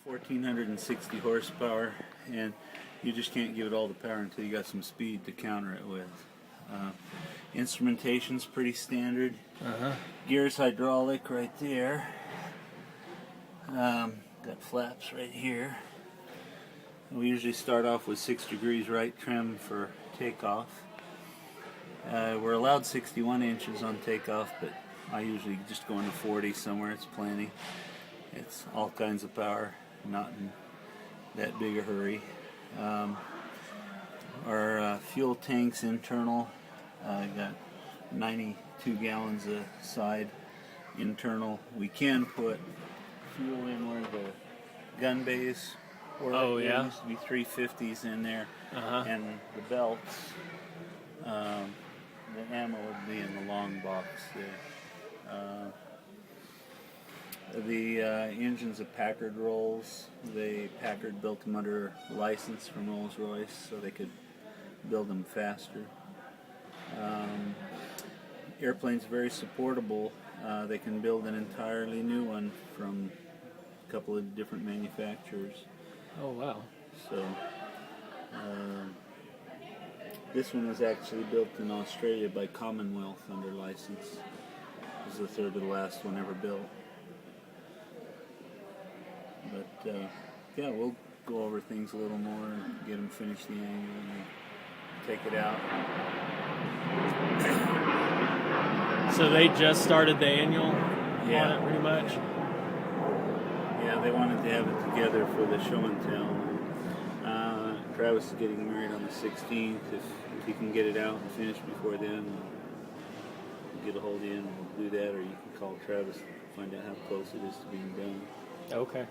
1,460 horsepower, and you just can't give it all the power until you got some speed to counter it with. Instrumentation's pretty standard. Gear's hydraulic right there. Got flaps right here. We usually start off with 6 degrees right trim for takeoff. We're allowed 61 inches on takeoff, but I usually just go into 40 somewhere. It's plenty. It's all kinds of power, not in that big a hurry. Our fuel tank's internal. Got 92 gallons a side internal. We can put fuel in where the gun bays were. Oh, yeah? There used to be 350s in there. And the belts, the ammo would be in the long box there. The engines of Packard Rolls. Packard built them under license from Rolls-Royce so they could build them faster. Airplane's very supportable. They can build an entirely new one from a couple of different manufacturers. Oh, wow. So this one was actually built in Australia by Commonwealth under license. It was the third to the last one ever built. But yeah, we'll go over things a little more and get them finished the angle and take it out. So they just started the annual on it pretty much? Yeah, they wanted to have it together for the show and tell. Travis is getting married on the 16th. If he can get it out and finished before then, we'll get a hold of you and we'll do that, or you can call Travis and find out how close it is to being done. Okay.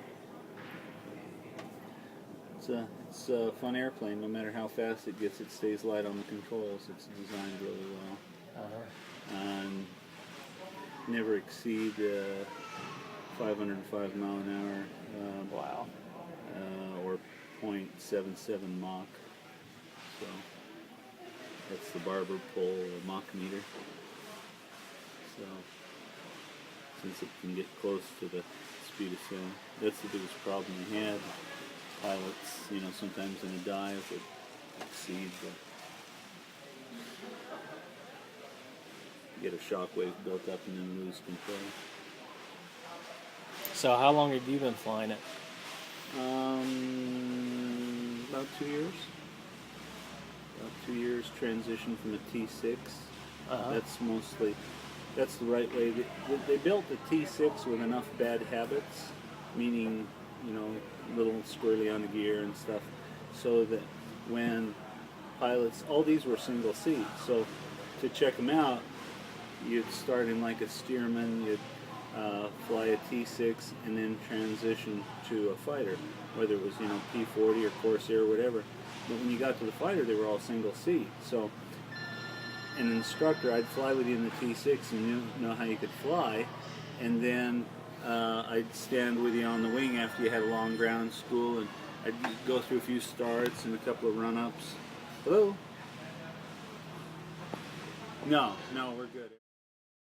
It's a fun airplane. No matter how fast it gets, it stays light on the controls. It's designed really well. Never exceed 505 mile an hour. Wow. Or 0.77 Mach. So that's the barber pole Mach meter. So since it can get close to the speed of sound, that's the biggest problem we had. Pilots, sometimes in a dive would exceed, but get a shock wave built up and then lose control. So how long have you been flying it? About 2 years. About 2 years transition from a T6. That's the right way. They built the T6 with enough bad habits, meaning, little squirrely on the gear and stuff, so that when pilots, all these were single seat, so to check them out, you'd start in like a steerman, you'd fly a T6 and then transition to a fighter, whether it was P40 or Corsair or whatever. But when you got to the fighter, they were all single seat. So an instructor, I'd fly with you in the T6 and know how you could fly, and then I'd stand with you on the wing after you had a long ground school, and I'd go through a few starts and a couple of run-ups. Hello? No, we're good.